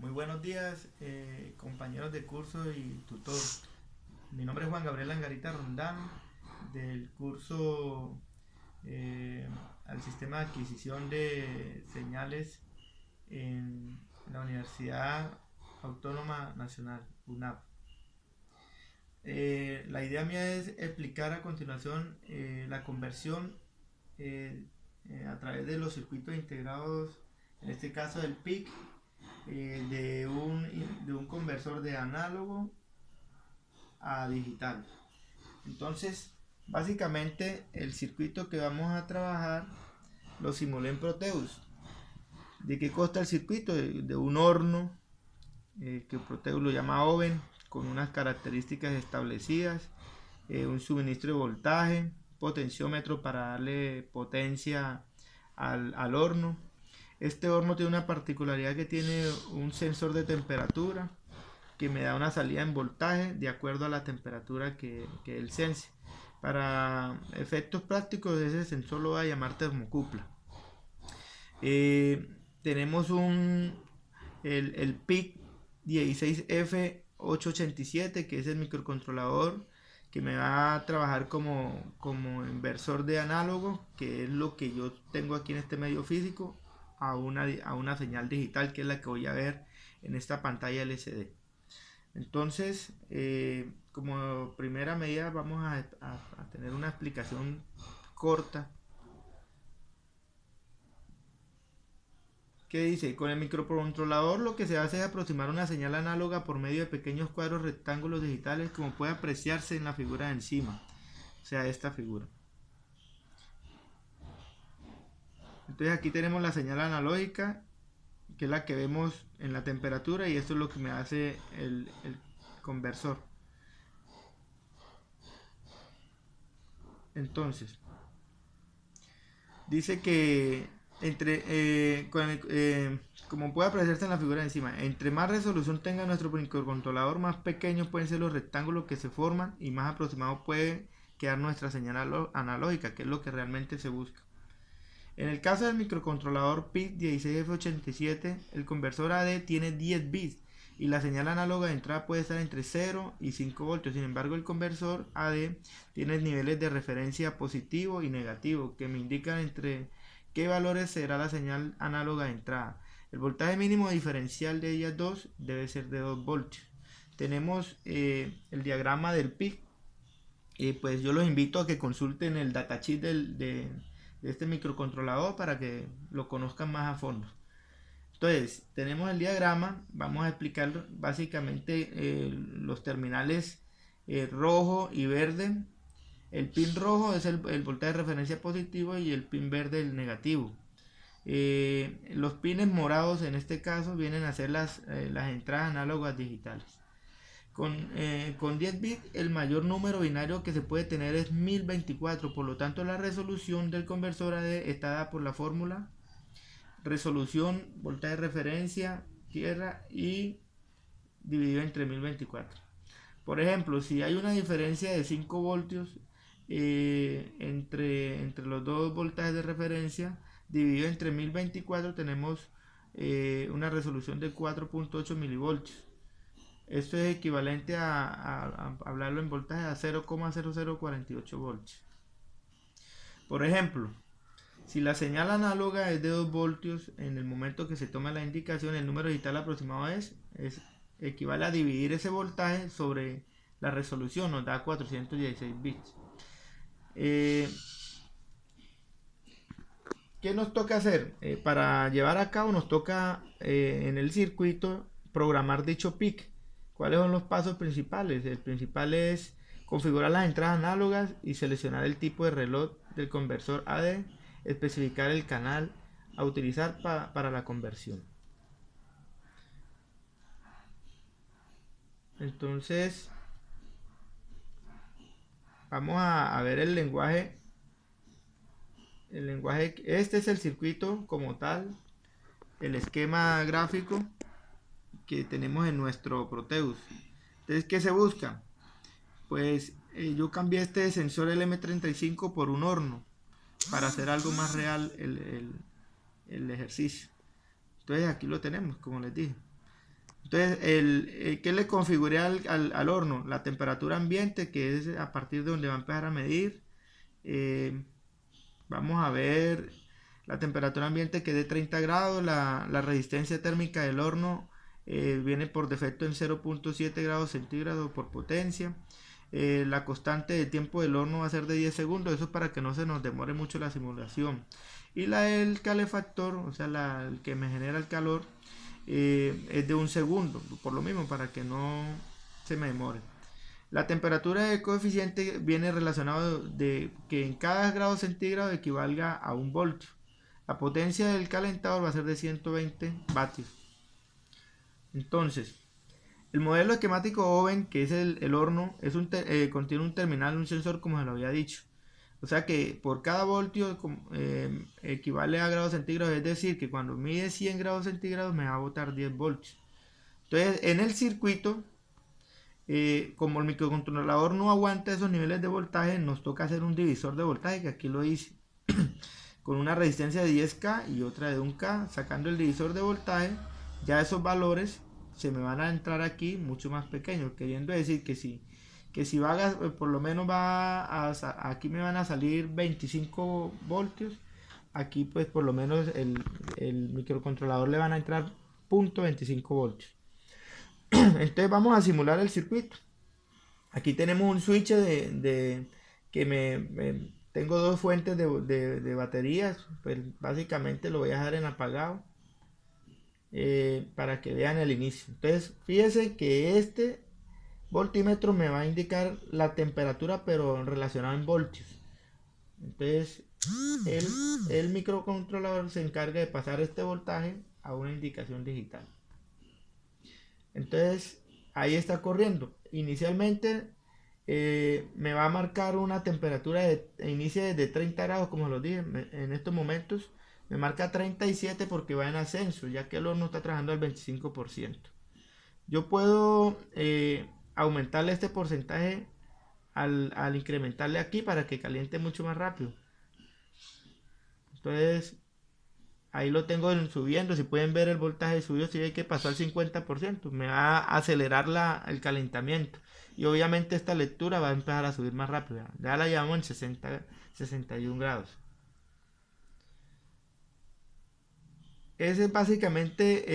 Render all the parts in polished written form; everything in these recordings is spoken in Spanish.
Muy buenos días, compañeros de curso y tutor. Mi nombre es Juan Gabriel Angarita Rondán, del curso eh, al sistema de adquisición de señales en la Universidad Autónoma Nacional, UNAP. La idea mía es explicar a continuación la conversión eh, a través de los circuitos integrados, en este caso del PIC, de un conversor de análogo a digital. Entonces, básicamente el circuito que vamos a trabajar lo simulé en Proteus. ¿De qué consta el circuito? De un horno, que Proteus lo llama oven, con unas características establecidas, un suministro de voltaje, potenciómetro para darle potencia al horno. Este horno tiene una particularidad que tiene un sensor de temperatura que me da una salida en voltaje de acuerdo a la temperatura que él sense. Para efectos prácticos, ese sensor lo voy a llamar termocupla. Tenemos el PIC 16F887, que es el microcontrolador que me va a trabajar como inversor de análogo, que es lo que yo tengo aquí en este medio físico, a una señal digital, que es la que voy a ver en esta pantalla LCD. Entonces, como primera medida vamos a tener una explicación corta que dice: con el microcontrolador lo que se hace es aproximar una señal análoga por medio de pequeños cuadros rectángulos digitales, como puede apreciarse en la figura de encima, o sea, esta figura. Entonces aquí tenemos la señal analógica, que es la que vemos en la temperatura, y esto es lo que me hace el conversor. Entonces, dice que como puede apreciarse en la figura de encima, entre más resolución tenga nuestro microcontrolador, más pequeños pueden ser los rectángulos que se forman y más aproximado puede quedar nuestra señal analógica, que es lo que realmente se busca. En el caso del microcontrolador PIC 16F87, el conversor AD tiene 10 bits y la señal análoga de entrada puede estar entre 0 y 5 voltios. Sin embargo, el conversor AD tiene niveles de referencia positivo y negativo, que me indican entre qué valores será la señal análoga de entrada. El voltaje mínimo diferencial de ellas dos debe ser de 2 voltios. Tenemos el diagrama del PIC. Pues yo los invito a que consulten el datasheet de este microcontrolador para que lo conozcan más a fondo. Entonces, tenemos el diagrama. Vamos a explicar básicamente los terminales rojo y verde. El pin rojo es el voltaje de referencia positivo y el pin verde el negativo. Los pines morados en este caso vienen a ser las entradas análogas digitales. Con 10 bits el mayor número binario que se puede tener es 1024, por lo tanto la resolución del conversor AD está dada por la fórmula resolución, voltaje de referencia, tierra y dividido entre 1024. Por ejemplo, si hay una diferencia de 5 voltios entre los dos voltajes de referencia, dividido entre 1024, tenemos una resolución de 4.8 milivoltios. Esto es equivalente a hablarlo en voltaje a 0,0048 voltios. Por ejemplo, si la señal análoga es de 2 voltios, en el momento que se toma la indicación, el número digital aproximado equivale a dividir ese voltaje sobre la resolución, nos da 416 bits. ¿Qué nos toca hacer? Para llevar a cabo nos toca en el circuito programar dicho PIC. ¿Cuáles son los pasos principales? El principal es configurar las entradas análogas y seleccionar el tipo de reloj del conversor AD, especificar el canal a utilizar para la conversión. Entonces, vamos a ver el lenguaje. Este es el circuito como tal, el esquema gráfico que tenemos en nuestro Proteus. Entonces, ¿qué se busca? Pues yo cambié este sensor LM35 por un horno para hacer algo más real el ejercicio. Entonces aquí lo tenemos, como les dije. Entonces, ¿qué le configuré al horno? La temperatura ambiente, que es a partir de donde va a empezar a medir. Vamos a ver la temperatura ambiente, que es de 30 grados. La resistencia térmica del horno viene por defecto en 0.7 grados centígrados por potencia. La constante de tiempo del horno va a ser de 10 segundos. Eso es para que no se nos demore mucho la simulación. Y la del calefactor, o sea, el que me genera el calor, es de 1 segundo, por lo mismo, para que no se me demore. La temperatura de coeficiente viene relacionado de que en cada grado centígrado equivalga a 1 voltio. La potencia del calentador va a ser de 120 vatios. Entonces, el modelo esquemático Oven, que es el horno, contiene un terminal, un sensor, como se lo había dicho. O sea que por cada voltio equivale a grados centígrados, es decir, que cuando mide 100 grados centígrados me va a botar 10 voltios. Entonces, en el circuito, como el microcontrolador no aguanta esos niveles de voltaje, nos toca hacer un divisor de voltaje, que aquí lo hice, con una resistencia de 10K y otra de 1K. Sacando el divisor de voltaje, ya esos valores se me van a entrar aquí mucho más pequeños, queriendo decir que si va por lo menos aquí me van a salir 25 voltios, aquí pues por lo menos el microcontrolador le van a entrar 0.25 voltios. Entonces vamos a simular el circuito. Aquí tenemos un switch que tengo dos fuentes de baterías. Pues básicamente lo voy a dejar en apagado para que vean el inicio. Entonces fíjense que este voltímetro me va a indicar la temperatura, pero relacionada en voltios. Entonces el microcontrolador se encarga de pasar este voltaje a una indicación digital. Entonces ahí está corriendo. Inicialmente me va a marcar una temperatura inicia desde 30 grados, como lo dije. En estos momentos me marca 37 porque va en ascenso, ya que el horno está trabajando al 25%. Yo puedo aumentarle este porcentaje al incrementarle aquí para que caliente mucho más rápido. Entonces ahí lo tengo subiendo. Si pueden ver, el voltaje subió, si hay que pasó al 50%, me va a acelerar el calentamiento, y obviamente esta lectura va a empezar a subir más rápido. Ya la llevamos en 61 grados. Ese es básicamente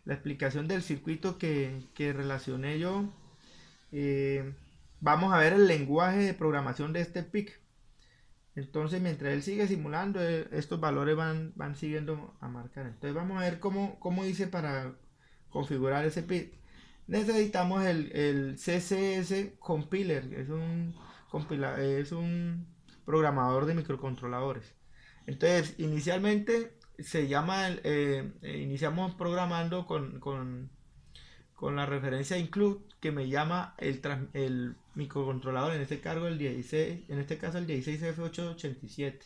la explicación del circuito que relacioné yo. Vamos a ver el lenguaje de programación de este PIC. Entonces, mientras él sigue simulando, estos valores van siguiendo a marcar. Entonces vamos a ver cómo hice para configurar ese PIC. Necesitamos el CSS Compiler, es un programador de microcontroladores. Entonces, inicialmente se llama, iniciamos programando con la referencia include, que me llama el microcontrolador, en este caso el 16F887.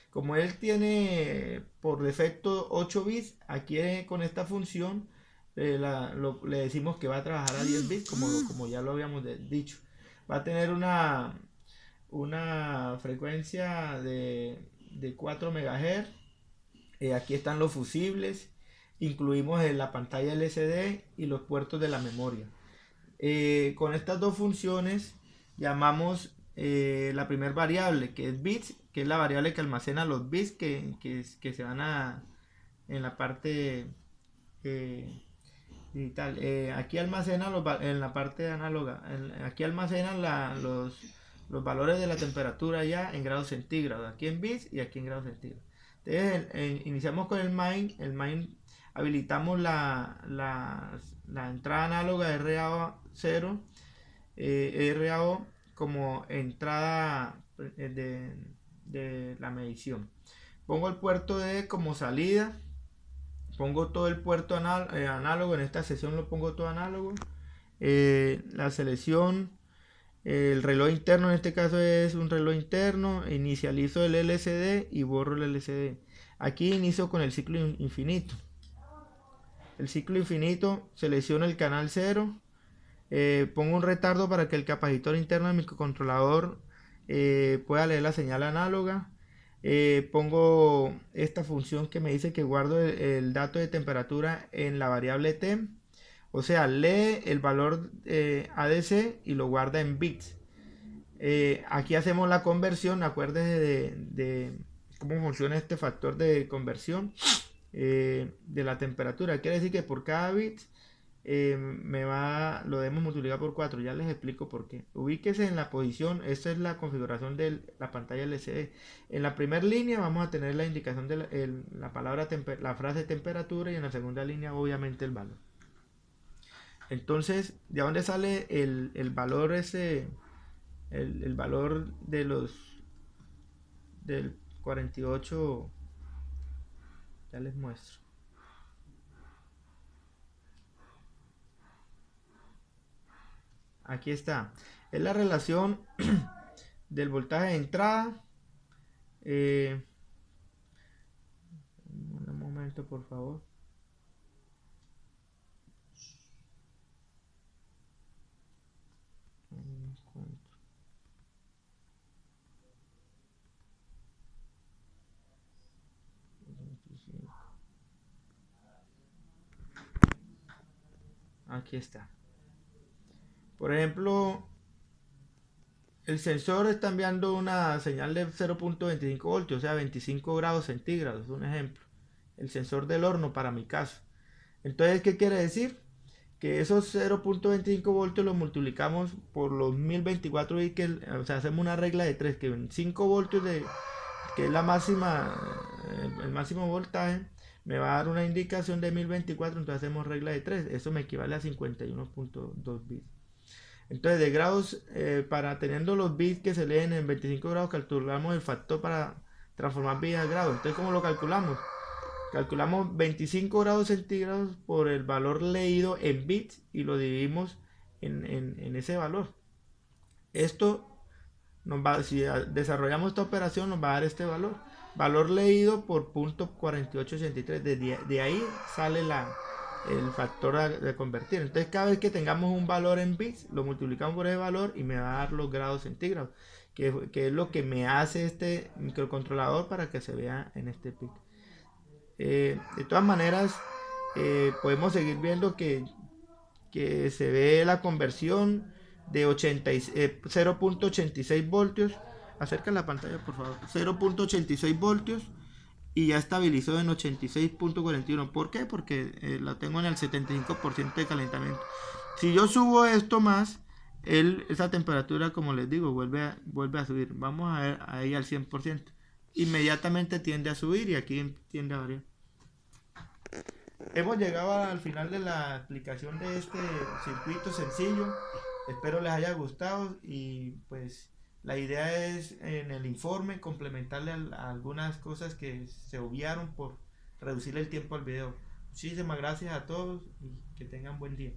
Como él tiene por defecto 8 bits, aquí con esta función le decimos que va a trabajar a 10 bits, como ya lo habíamos dicho. Va a tener una frecuencia de 4 MHz. Aquí están los fusibles. Incluimos en la pantalla LCD y los puertos de la memoria. Con estas dos funciones llamamos la primera variable, que es bits, que es la variable que almacena los bits que se van en la parte digital. Aquí almacena en la parte análoga. Aquí almacenan los valores de la temperatura ya en grados centígrados. Aquí en bits y aquí en grados centígrados. Entonces iniciamos con el main. El main habilitamos la entrada análoga RAO0, RAO como entrada de la medición. Pongo el puerto D como salida. Pongo todo el puerto análogo. En esta sesión lo pongo todo análogo. La selección, el reloj interno, en este caso es un reloj interno. Inicializo el LCD y borro el LCD. Aquí inicio con el ciclo infinito. El ciclo infinito, selecciono el canal 0. Pongo un retardo para que el capacitor interno del microcontrolador pueda leer la señal análoga. Pongo esta función que me dice que guardo el dato de temperatura en la variable t, o sea, lee el valor ADC y lo guarda en bits. Aquí hacemos la conversión, acuérdese de cómo funciona este factor de conversión de la temperatura. Quiere decir que por cada bit lo debemos multiplicar por 4. Ya les explico por qué. Ubíquese en la posición. Esta es la configuración de la pantalla LCD. En la primera línea vamos a tener la indicación de la frase temperatura, y en la segunda línea obviamente el valor. Entonces, ¿de dónde sale el valor ese? El valor del 48, ya les muestro. Aquí está. Es la relación del voltaje de entrada. Un momento, por favor. Aquí está. Por ejemplo, el sensor está enviando una señal de 0.25 voltios, o sea, 25 grados centígrados, un ejemplo. El sensor del horno para mi caso. Entonces, ¿qué quiere decir? Que esos 0.25 voltios los multiplicamos por los 1024 bits, o sea, hacemos una regla de 3, que 5 voltios, que es la máxima, el máximo voltaje, me va a dar una indicación de 1024, entonces hacemos regla de 3, eso me equivale a 51.2 bits. Entonces, de grados, teniendo los bits que se leen en 25 grados, calculamos el factor para transformar bits a grados. Entonces, ¿cómo lo calculamos? Calculamos 25 grados centígrados por el valor leído en bits y lo dividimos en ese valor. Esto si desarrollamos esta operación, nos va a dar este valor. Valor leído por .4883. De ahí sale el factor de convertir. Entonces, cada vez que tengamos un valor en bits, lo multiplicamos por ese valor y me va a dar los grados centígrados, que es lo que me hace este microcontrolador para que se vea en este pic. De todas maneras, podemos seguir viendo que se ve la conversión de 0.86 voltios. Acerca la pantalla, por favor. 0.86 voltios y ya estabilizó en 86.41. ¿Por qué? Porque la tengo en el 75% de calentamiento. Si yo subo esto más, esa temperatura, como les digo, vuelve a subir. Vamos a ver ahí al 100%. Inmediatamente tiende a subir y aquí tiende a variar. Hemos llegado al final de la explicación de este circuito sencillo. Espero les haya gustado y pues la idea es en el informe complementarle a algunas cosas que se obviaron por reducirle el tiempo al video. Muchísimas gracias a todos y que tengan buen día.